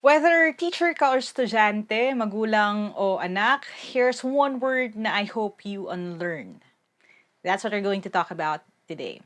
Whether teacher ka or estudyante, magulang o anak, here's one word na I hope you unlearn. That's what we're going to talk about today.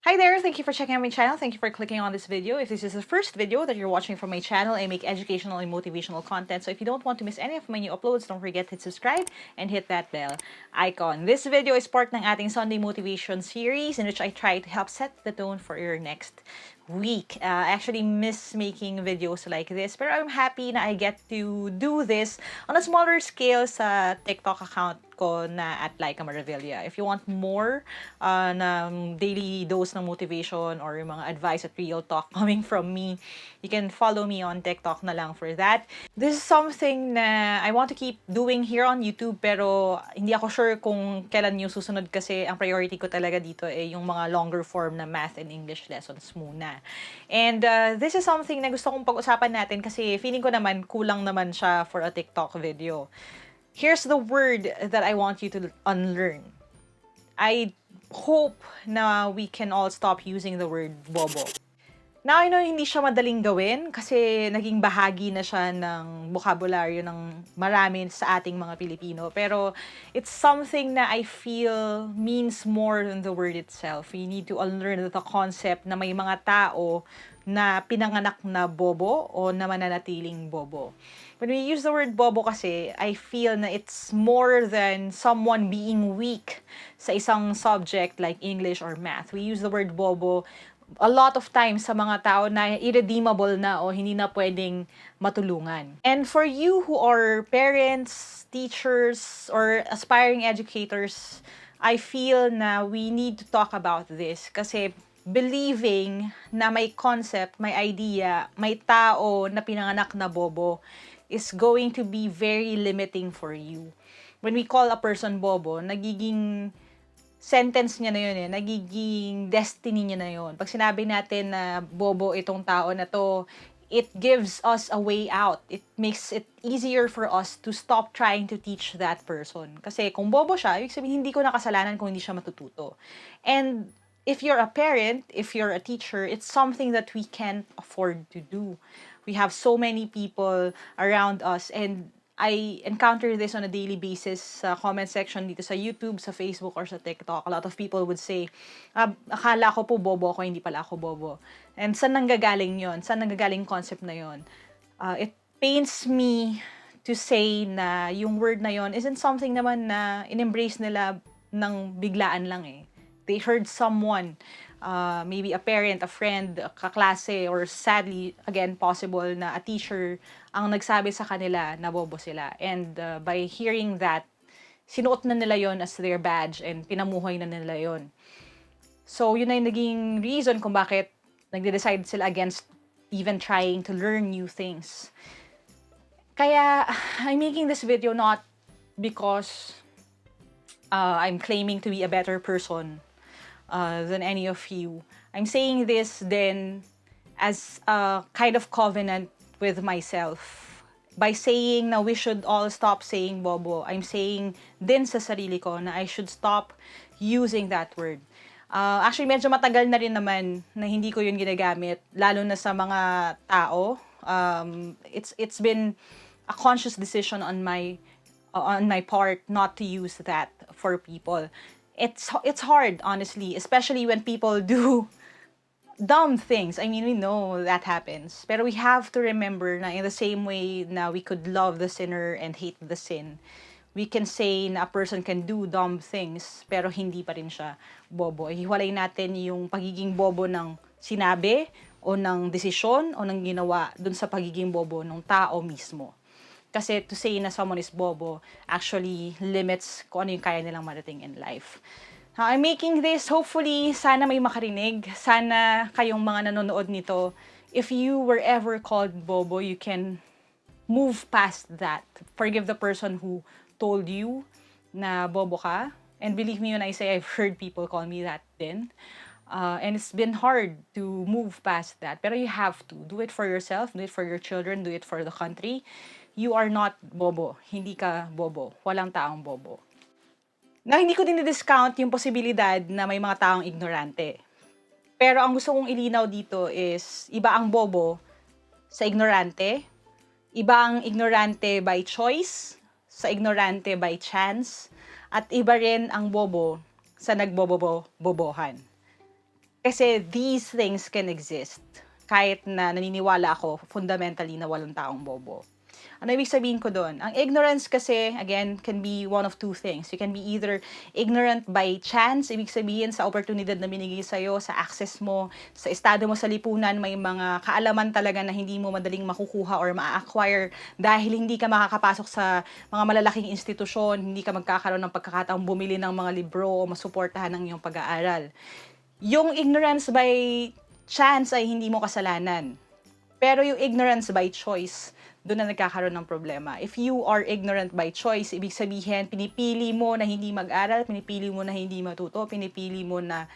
Hi there, thank you for checking out my channel. Thank you for clicking on this video. If this is the first video that you're watching from my channel, I make educational and motivational content. So if you don't want to miss any of my new uploads, don't forget to hit subscribe and hit that bell icon. This video is part ng ating Sunday Motivation series in which I try to help set the tone for your next week. I actually miss making videos like this, but I'm happy na I get to do this on a smaller scale sa TikTok account ko na at Lyqa Maravilla. If you want more na daily dose ng motivation or yung mga advice at real talk coming from me, you can follow me on TikTok na lang for that. This is something na I want to keep doing here on YouTube, pero hindi ako sure kung kailan yung susunod kasi ang priority ko talaga dito ay yung mga longer form na math and English lessons muna. And this is something na gusto kong pag-usapan natin kasi feeling ko naman kulang naman siya for a TikTok video. Here's the word that I want you to unlearn. I hope na we can all stop using the word bobo. Now, I know hindi siya madaling gawin kasi naging bahagi na siya ng bokabularyo ng marami sa ating mga Pilipino. Pero it's something na I feel means more than the word itself. We need to unlearn the concept na may mga tao na pinanganak na bobo o na mananatiling bobo. When we use the word bobo kasi, I feel na it's more than someone being weak sa isang subject like English or math. We use the word bobo a lot of times sa mga tao na irredeemable na o hindi na pwedeng matulungan. And for you who are parents, teachers, or aspiring educators, I feel na we need to talk about this kasi believing na may concept, may idea, may tao na pinanganak na bobo is going to be very limiting for you. When we call a person bobo, nagiging sentence niya na yun eh, nagiging destiny niya na yun. Pag sinabi natin na bobo itong tao na to, it gives us a way out. It makes it easier for us to stop trying to teach that person. Kasi kung bobo siya, ibig sabihin hindi ko nakasalanan kung hindi siya matututo. And if you're a parent, if you're a teacher, it's something that we can't afford to do. We have so many people around us and I encounter this on a daily basis sa comment section dito sa YouTube, sa Facebook, or sa TikTok. A lot of people would say, akala ko po bobo ako, hindi pala ako bobo. And saan nanggagaling yon? Saan nanggagaling concept na yon? It pains me to say na yung word na yon isn't something naman na in-embrace nila ng biglaan lang eh. They heard someone, maybe a parent, a friend, a kaklase, or sadly, again, possible na a teacher ang nagsabi sa kanila na bobo sila. And by hearing that, sinuot na nila yon as their badge and pinamuhay na nila yon. So, yun ay naging reason kung bakit nagde-decide sila against even trying to learn new things. Kaya, I'm making this video not because I'm claiming to be a better person than any of you. I'm saying this then as a kind of covenant with myself. By saying na we should all stop saying bobo, I'm saying din sa sarili ko na I should stop using that word. Actually, medyo matagal na rin naman na hindi ko yun ginagamit, lalo na sa mga tao. It's been a conscious decision on my part not to use that for people. It's hard, honestly, especially when people do dumb things. I mean, we know that happens. Pero we have to remember na in the same way na we could love the sinner and hate the sin, we can say na a person can do dumb things, pero hindi pa rin siya bobo. Hiwalay natin yung pagiging bobo ng sinabi, o ng desisyon, o ng ginawa, dun sa pagiging bobo ng tao mismo. Kasi to say na someone is bobo actually limits kung ano yung kaya nilang marating in life. I'm making this, hopefully, sana may makarinig. Sana kayong mga nanonood nito, if you were ever called bobo, you can move past that. Forgive the person who told you na bobo ka. And believe me when I say I've heard people call me that din. And it's been hard to move past that. Pero you have to. Do it for yourself, do it for your children, do it for the country. you are not bobo. Hindi ka bobo. Walang taong bobo. Na hindi ko din discount yung posibilidad na may mga taong ignorante. Pero ang gusto kong ilinaw dito is, iba ang bobo sa ignorante, iba ang ignorante by choice, sa ignorante by chance, at iba rin ang bobo sa nagbobobohan. Kasi these things can exist kahit na naniniwala ako fundamentally na walang taong bobo. Ano ibig sabihin ko doon? Ang ignorance kasi, again, can be one of two things. You can be either ignorant by chance, ibig sabihin sa oportunidad na binigay sa'yo, sa access mo, sa estado mo sa lipunan, may mga kaalaman talaga na hindi mo madaling makukuha or ma-acquire dahil hindi ka makakapasok sa mga malalaking institusyon, hindi ka magkakaroon ng pagkakataong bumili ng mga libro o masuportahan ng iyong pag-aaral. Yung ignorance by chance ay hindi mo kasalanan. Pero yung ignorance by choice, doon na nagkakaroon ng problema. If you are ignorant by choice, ibig sabihin, pinipili mo na hindi mag-aral, pinipili mo na hindi matuto, pinipili mo na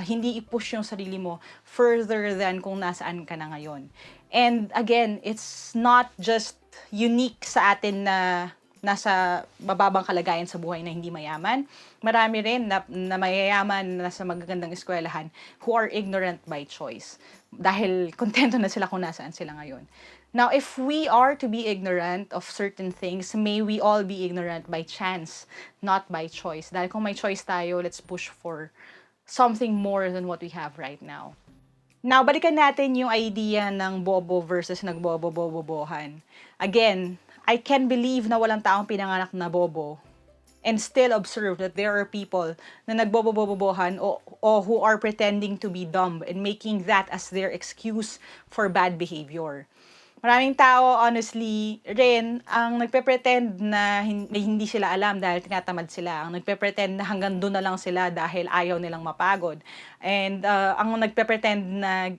hindi i-push yung sarili mo further than kung nasaan ka na ngayon. And again, it's not just unique sa atin na nasa mababang kalagayan sa buhay na hindi mayaman. Marami rin na mayayaman na nasa magagandang eskwelahan who are ignorant by choice. Dahil kontento na sila kung nasaan sila ngayon. Now, if we are to be ignorant of certain things, may we all be ignorant by chance, not by choice. Dahil kung may choice tayo, let's push for something more than what we have right now. Now, balikan natin yung idea ng bobo versus nagbobobobohan. Again, I can believe na walang taong pinanganak na bobo and still observe that there are people na nagbobobobohan o who are pretending to be dumb and making that as their excuse for bad behavior. Maraming tao, honestly, rin, ang nagpe-pretend na hindi sila alam dahil tinatamad sila. Ang nagpe-pretend na hanggang doon na lang sila dahil ayaw nilang mapagod. And ang nagpe-pretend na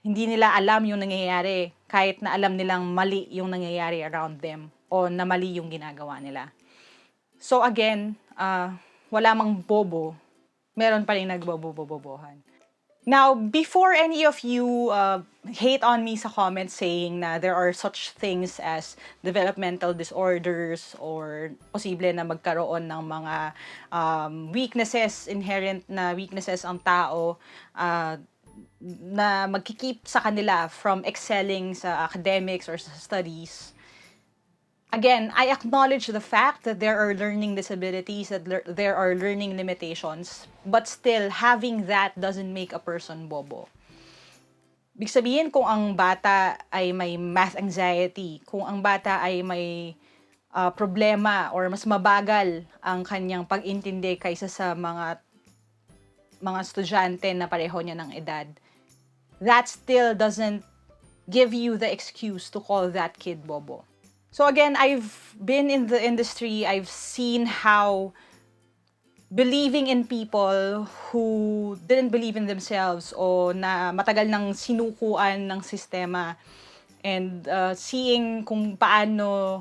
hindi nila alam yung nangyayari kahit na alam nilang mali yung nangyayari around them o na mali yung ginagawa nila. So again, wala mang bobo, meron pa rin nagbobobobohan. Now, before any of you hate on me sa comments saying na there are such things as developmental disorders or posible na magkaroon ng mga weaknesses, inherent na weaknesses ang tao na magkikeep sa kanila from excelling sa academics or sa studies. Again, I acknowledge the fact that there are learning disabilities, that there are learning limitations, but still, having that doesn't make a person bobo. Ibig sabihin, kung ang bata ay may math anxiety, kung ang bata ay may problema or mas mabagal ang kanyang pag-intindi kaysa sa mga estudyante na pareho niya ng edad, that still doesn't give you the excuse to call that kid bobo. So again, I've been in the industry, I've seen how believing in people who didn't believe in themselves o na matagal nang sinukuan ng sistema and seeing kung paano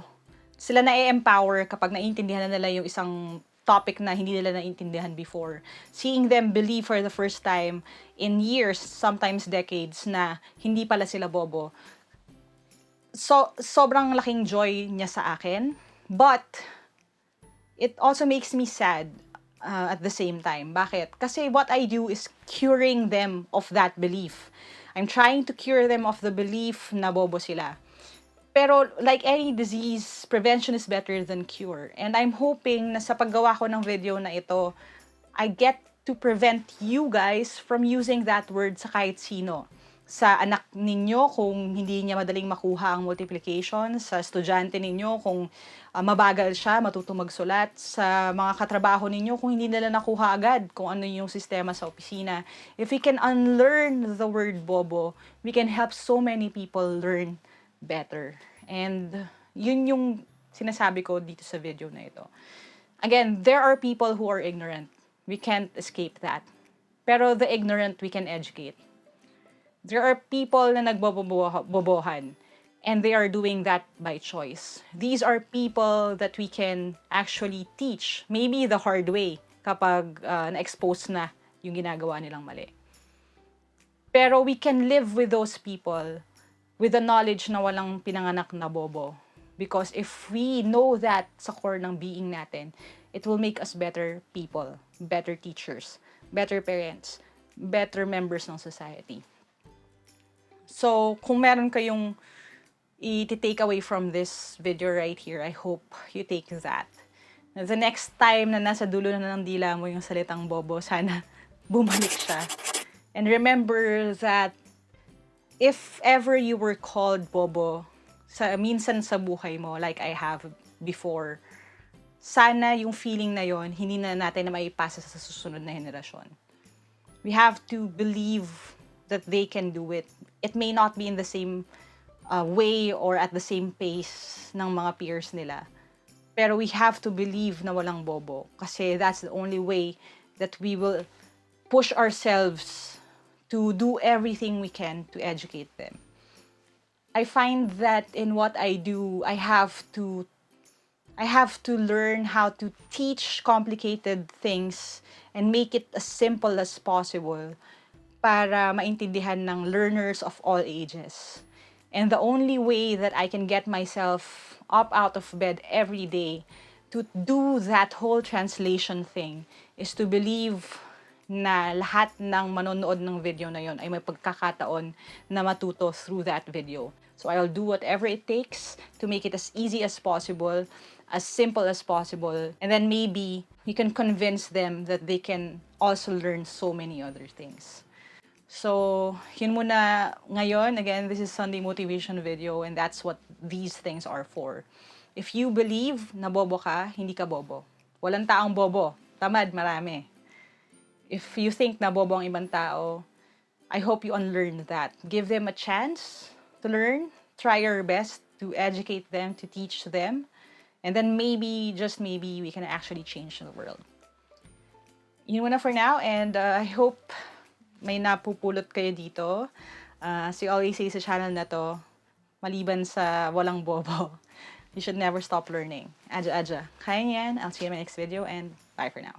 sila na-empower kapag naiintindihan na nila yung isang topic na hindi nila naiintindihan before. Seeing them believe for the first time in years, sometimes decades, na hindi pala sila bobo. So, sobrang laking joy niya sa akin. But, it also makes me sad at the same time. Bakit? Kasi what I do is curing them of that belief. I'm trying to cure them of the belief na bobo sila. Pero, like any disease, prevention is better than cure. And I'm hoping na sa paggawa ko ng video na ito, I get to prevent you guys from using that word sa kahit sino. Sa anak ninyo kung hindi niya madaling makuha ang multiplication, sa estudyante ninyo kung mabagal siya, matuto magsulat, sa mga katrabaho ninyo kung hindi nila nakuha agad kung ano yung sistema sa opisina. If we can unlearn the word bobo, we can help so many people learn better. And yun yung sinasabi ko dito sa video na ito. Again, there are people who are ignorant. We can't escape that. Pero the ignorant, we can educate. There are people na nagbobobohan and they are doing that by choice. These are people that we can actually teach, maybe the hard way, kapag na-expose na yung ginagawa nilang mali. Pero we can live with those people with the knowledge na walang pinanganak na bobo. Because if we know that sa core ng being natin, it will make us better people, better teachers, better parents, better members ng society. So, kung meron kayong i-take away from this video right here, I hope you take that. The next time na nasa dulo na ng dila mo yung salitang bobo, sana bumalik siya. And remember that if ever you were called bobo, minsan sa buhay mo, like I have before, sana yung feeling na yon hindi na natin na maipasa sa susunod na henerasyon. We have to believe that they can do it. It may not be in the same way or at the same pace ng mga peers nila. Pero we have to believe na walang bobo. Kasi that's the only way that we will push ourselves to do everything we can to educate them. I find that in what I do, I have to learn how to teach complicated things and make it as simple as possible para maintindihan ng learners of all ages. And the only way that I can get myself up out of bed every day to do that whole translation thing is to believe na lahat ng manonood ng video na yon ay may pagkakataon na matuto through that video. So I'll do whatever it takes to make it as easy as possible, as simple as possible, and then maybe you can convince them that they can also learn so many other things. So, yun muna ngayon. Again, this is Sunday motivation video and that's what these things are for. If you believe na bobo ka, hindi ka bobo. Walang taong bobo. Tamad, marami. If you think na bobo ang ibang tao, I hope you unlearn that. Give them a chance to learn. Try your best to educate them, to teach them. And then maybe, just maybe, we can actually change the world. Yun muna for now and I hope may napupulot kayo dito. As you always say sa channel na to, maliban sa walang bobo, you should never stop learning. Aja. Kaya niyan. I'll see you in my next video and bye for now.